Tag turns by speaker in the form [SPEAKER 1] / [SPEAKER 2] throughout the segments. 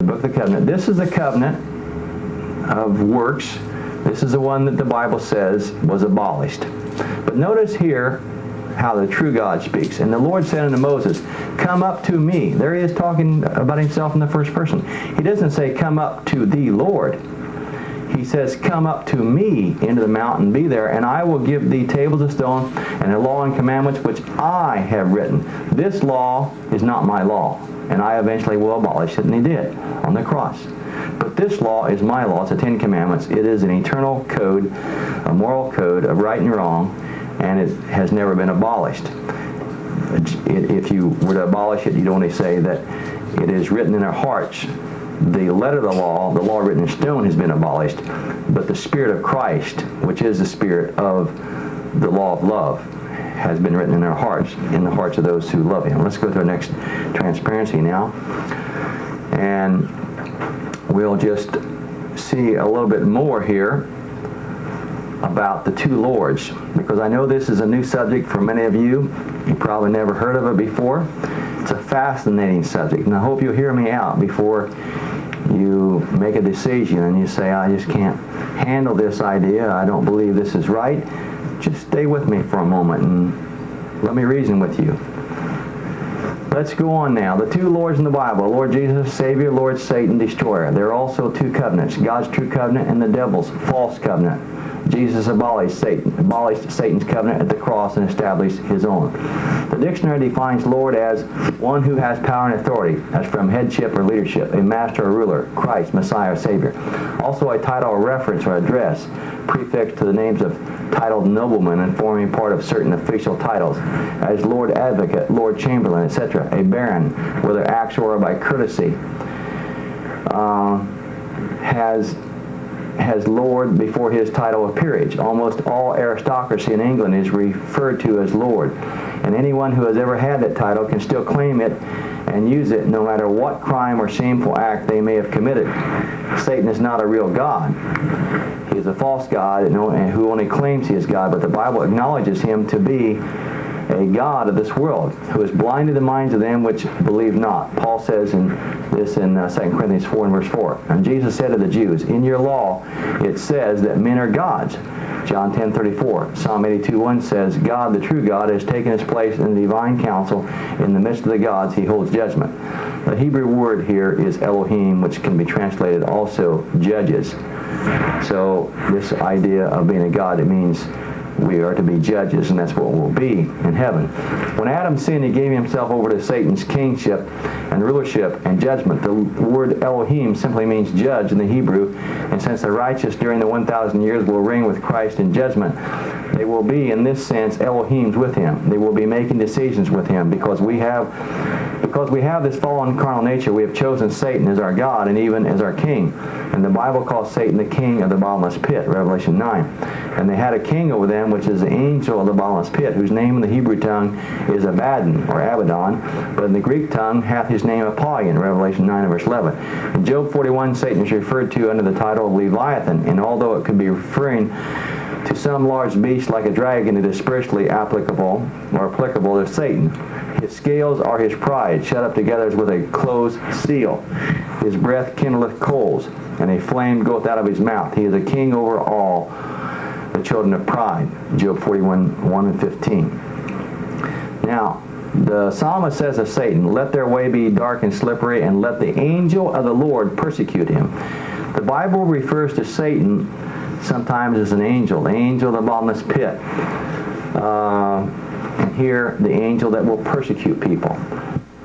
[SPEAKER 1] The book of the covenant. This is the covenant of works. This is the one that the Bible says was abolished. But notice here how the true God speaks. And the Lord said unto Moses, come up to me. There he is talking about himself in the first person. He doesn't say, come up to the Lord. He says, come up to me into the mountain, be there, and I will give thee tables of stone and a law and commandments which I have written. This law is not my law, and I eventually will abolish it, and he did on the cross. But this law is my law. It's the Ten Commandments. It is an eternal code, a moral code of right and wrong, and it has never been abolished. If you were to abolish it, you'd only say that it is written in our hearts. The letter of the law written in stone, has been abolished, but the Spirit of Christ, which is the Spirit of the law of love, has been written in our hearts, in the hearts of those who love Him. Let's go to our next transparency now. And we'll just see a little bit more here about the two Lords, because I know this is a new subject for many of you. You probably never heard of it before. It's a fascinating subject, and I hope you'll hear me out before you make a decision and you say, I just can't handle this idea, I don't believe this is right. Just stay with me for a moment and let me reason with you. Let's go on now. The two Lords in the Bible, Lord Jesus, Savior, Lord Satan, Destroyer. There are also two covenants, God's true covenant and the devil's false covenant. Jesus abolished Satan's covenant at the cross and established his own. The dictionary defines Lord as one who has power and authority, as from headship or leadership, a master or ruler, Christ, Messiah, or Savior. Also a title or reference or address, prefixed to the names of titled noblemen and forming part of certain official titles, as Lord Advocate, Lord Chamberlain, etc. A baron, whether actual or by courtesy, has Lord before his title of peerage. Almost all aristocracy in England is referred to as Lord, and anyone who has ever had that title can still claim it and use it no matter what crime or shameful act they may have committed. Satan is not a real God. He is a false God and who only claims he is God, but the Bible acknowledges him to be a god of this world, who has blinded the minds of them which believe not. Paul says this in 2 Corinthians 4 and verse 4. And Jesus said to the Jews, in your law it says that men are gods. John 10:34. Psalm 82:1 says, God, the true God, has taken his place in the divine council. In the midst of the gods he holds judgment. The Hebrew word here is Elohim, which can be translated also judges. So this idea of being a god, it means we are to be judges, and that's what we'll be in heaven. When Adam sinned, he gave himself over to Satan's kingship and rulership and judgment. The word Elohim simply means judge in the Hebrew, and since the righteous during the 1,000 years will reign with Christ in judgment, they will be, in this sense, Elohims with him. They will be making decisions with him, because we have this fallen carnal nature. We have chosen Satan as our God and even as our king. And the Bible calls Satan the king of the bottomless pit, Revelation 9. And they had a king over them, which is the angel of the bottomless pit, whose name in the Hebrew tongue is Abaddon, or Abaddon, but in the Greek tongue hath his name Apollyon, Revelation 9 and verse 11. In Job 41, Satan is referred to under the title of Leviathan, and although it could be referring to some large beast like a dragon, it is spiritually applicable to Satan. His scales are his pride, shut up together as with a closed seal. His breath kindleth coals, and a flame goeth out of his mouth. He is a king over all the children of pride. Job 41, 1 and 15. Now, the psalmist says of Satan, let their way be dark and slippery, and let the angel of the Lord persecute him. The Bible refers to Satan sometimes as an angel, the angel of the bottomless pit. And here, the angel that will persecute people.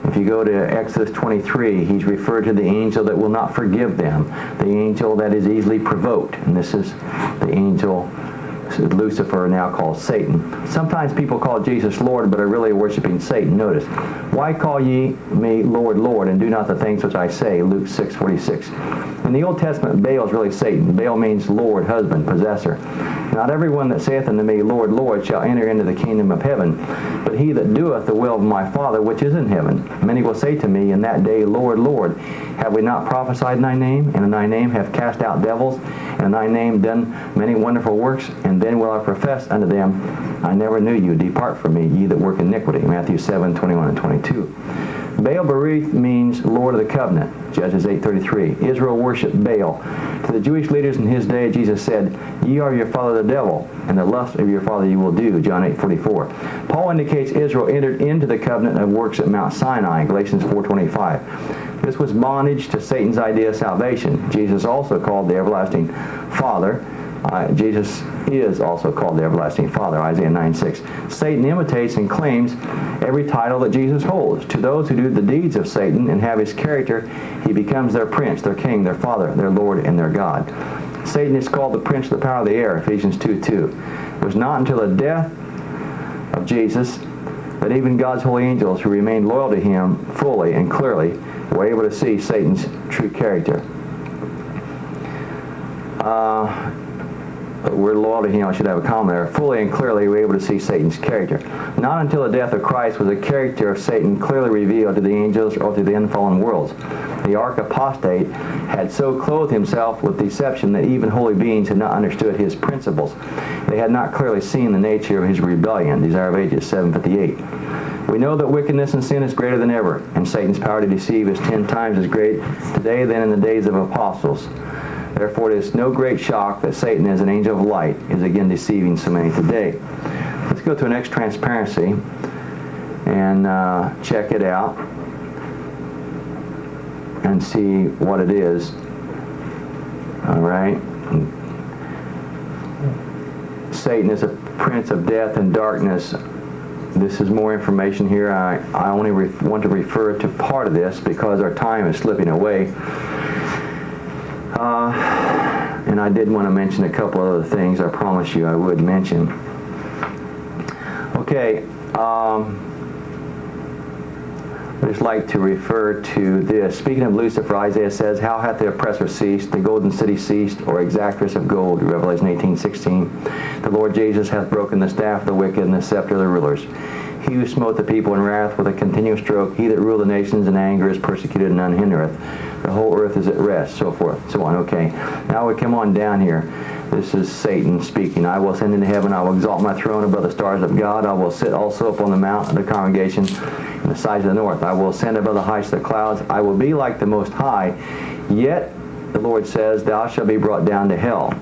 [SPEAKER 1] If you go to Exodus 23, he's referred to the angel that will not forgive them, the angel that is easily provoked. And this is the angel Lucifer, now called Satan. Sometimes people call Jesus Lord, but are really worshiping Satan. Notice, why call ye me Lord, Lord, and do not the things which I say? Luke 6:46. In the Old Testament, Baal is really Satan. Baal means Lord, husband, possessor. Not everyone that saith unto me, Lord, Lord, shall enter into the kingdom of heaven, but he that doeth the will of my Father which is in heaven. Many will say to me in that day, Lord, Lord, have we not prophesied in thy name, and in thy name have cast out devils, and in thy name done many wonderful works? And then will I profess unto them, I never knew you. Depart from me, ye that work iniquity. Matthew 7:21 and 22. Baal Berith means Lord of the Covenant, Judges 8:33. Israel worshiped Baal. To the Jewish leaders in his day, Jesus said, "Ye are your father the devil, and the lust of your father you will do," John 8:44. Paul indicates Israel entered into the covenant of works at Mount Sinai, Galatians 4:25. This was bondage to Satan's idea of salvation. Jesus also called the everlasting Father. Jesus is also called the everlasting Father, Isaiah 9:6. Satan imitates and claims every title that Jesus holds. To those who do the deeds of Satan and have his character, he becomes their prince, their king, their father, their Lord, and their God. Satan is called the prince of the power of the air, Ephesians 2:2. It was not until the death of Jesus that even God's holy angels who remained loyal to him fully and clearly were able to see Satan's true character. We're loyal to him, I should have a comma there. Fully and clearly we were able to see Satan's character. Not until the death of Christ was the character of Satan clearly revealed to the angels or to the unfallen worlds. The arch apostate had so clothed himself with deception that even holy beings had not understood his principles. They had not clearly seen the nature of his rebellion, Desire of Ages 7:58. We know that wickedness and sin is greater than ever, and Satan's power to deceive is 10 times as great today than in the days of apostles. Therefore, it is no great shock that Satan, as an angel of light, is again deceiving so many today. Let's go to an X Transparency and check it out and see what it is. All right. Satan is a prince of death and darkness. This is more information here. I only want to refer to part of this because our time is slipping away. And I did want to mention a couple other things I promised you I would mention. Okay, I just like to refer to this. Speaking of Lucifer, Isaiah says, "How hath the oppressor ceased, the golden city ceased, or exactress of gold?" Revelation 18:16. "The Lord Jesus hath broken the staff of the wicked and the scepter of the rulers. He who smote the people in wrath with a continuous stroke, he that ruled the nations in anger is persecuted and none hindereth. The whole earth is at rest," so forth, so on. Okay, now we come on down here. This is Satan speaking. "I will ascend into heaven. I will exalt my throne above the stars of God. I will sit also upon the mount of the congregation in the sides of the north. I will ascend above the heights of the clouds. I will be like the Most High. Yet, the Lord says, thou shalt be brought down to hell,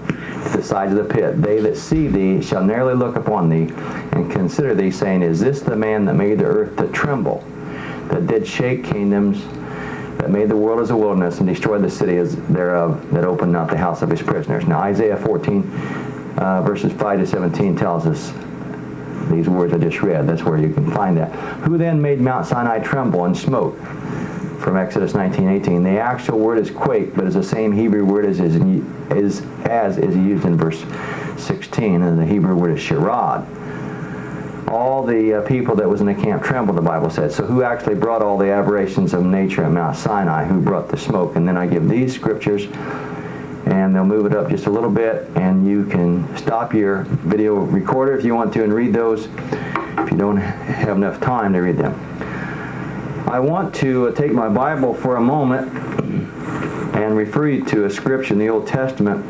[SPEAKER 1] to the sides of the pit. They that see thee shall narrowly look upon thee, and consider thee, saying, Is this the man that made the earth to tremble, that did shake kingdoms, that made the world as a wilderness, and destroyed the city thereof, that opened not the house of his prisoners?" Now Isaiah 14, verses 5 to 17 tells us these words I just read. That's where you can find that. "Who then made Mount Sinai tremble and smoke?" From Exodus 19:18. The actual word is quake, but it's the same Hebrew word as is used in verse 16, and the Hebrew word is sherad. All the people that was in the camp trembled, the Bible said. So who actually brought all the aberrations of nature at Mount Sinai? Who brought the smoke? And then I give these scriptures, and they'll move it up just a little bit, and you can stop your video recorder if you want to and read those if you don't have enough time to read them. I want to take my Bible for a moment and refer you to a scripture in the Old Testament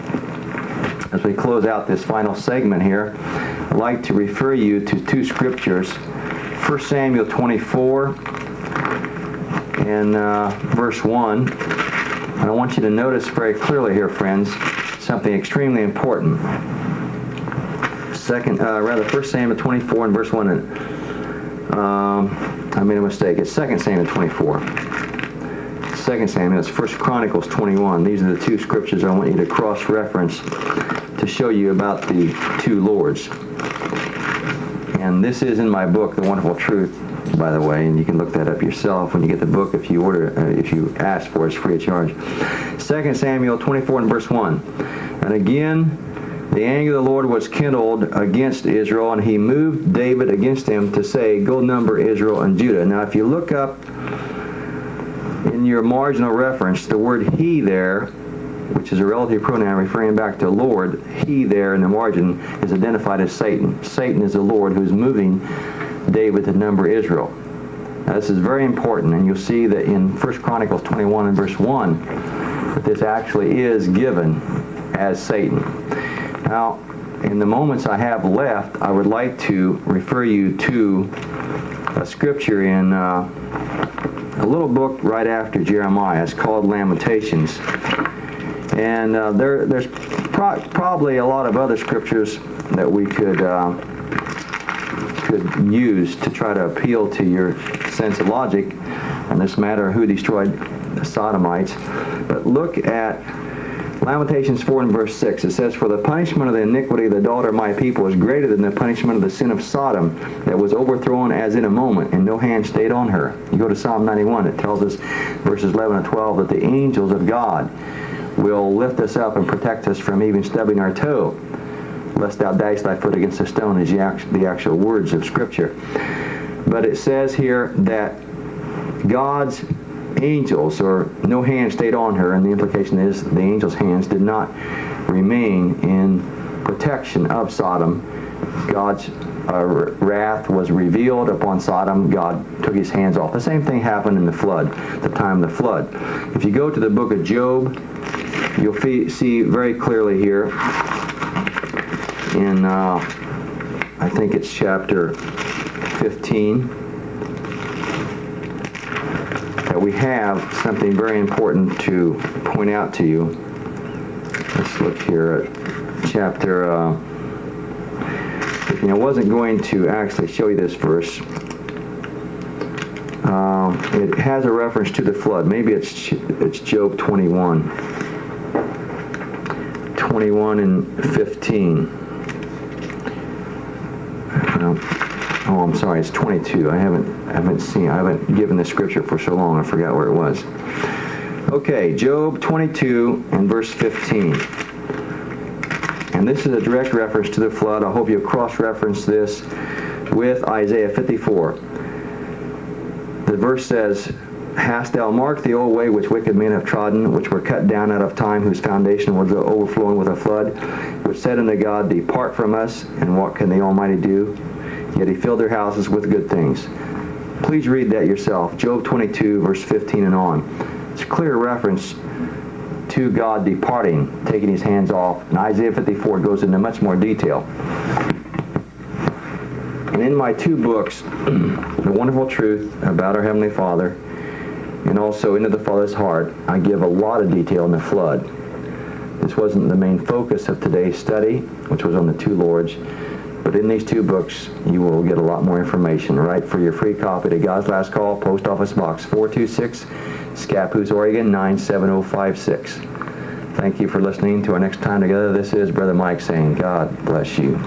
[SPEAKER 1] as we close out this final segment here. I'd like to refer you to two scriptures, 1 Samuel 24 and verse 1. And I want you to notice very clearly here, friends, something extremely important. 1 Samuel 24 and verse 1. I made a mistake. It's 2 Samuel 24. 2 Samuel, it's 1 Chronicles 21. These are the two scriptures I want you to cross-reference to show you about the two Lords. And this is in my book, The Wonderful Truth, by the way, and you can look that up yourself when you get the book if you order, if you ask for it. It's free of charge. 2 Samuel 24 and verse 1. "And again, the anger of the Lord was kindled against Israel, and he moved David against him to say, Go number Israel and Judah." Now, if you look up in your marginal reference, the word he there, which is a relative pronoun referring back to Lord, he there in the margin is identified as Satan. Satan is the Lord who's moving David to number Israel. Now, this is very important, and you'll see that in 1 Chronicles 21 and verse 1 that this actually is given as Satan. Now, in the moments I have left, I would like to refer you to a scripture in a little book right after Jeremiah. It's called Lamentations. And there's probably a lot of other scriptures that we could use to try to appeal to your sense of logic on this matter of who destroyed the Sodomites. But look at Lamentations 4 and verse 6. It says, "For the punishment of the iniquity of the daughter of my people is greater than the punishment of the sin of Sodom, that was overthrown as in a moment, and no hand stayed on her." You go to Psalm 91, it tells us, verses 11 and 12, that the angels of God will lift us up and protect us from even stubbing our toe, lest thou dash thy foot against a stone, is the actual words of Scripture. But it says here that God's angels, or no hand stayed on her, and the implication is the angels' hands did not remain in protection of Sodom. God's wrath was revealed upon Sodom. God took his hands off. The same thing happened in the flood, the time of the flood. If you go to the book of Job, you'll see very clearly here in, I think it's chapter 15, that we have something very important to point out to you. Let's look here at chapter, I wasn't going to actually show you this verse. It has a reference to the flood. Maybe it's Job 21. 21 and 15. Oh, I'm sorry, it's 22. I haven't given the scripture for so long, I forgot where it was. Okay, Job 22 and verse 15. And this is a direct reference to the flood. I hope you'll cross-reference this with Isaiah 54. The verse says, "Hast thou marked the old way which wicked men have trodden, which were cut down out of time, whose foundation was overflowing with a flood, which said unto God, Depart from us, and what can the Almighty do? Yet he filled their houses with good things." Please read that yourself. Job 22, verse 15 and on. It's a clear reference to God departing, taking his hands off. And Isaiah 54 goes into much more detail. And in my two books, The Wonderful Truth About Our Heavenly Father, and also Into the Father's Heart, I give a lot of detail on the flood. This wasn't the main focus of today's study, which was on the two Lords. But in these two books, you will get a lot more information. Write for your free copy to God's Last Call, Post Office Box 426, Scappoose, Oregon 97056. Thank you for listening to our next time together. This is Brother Mike saying, God bless you.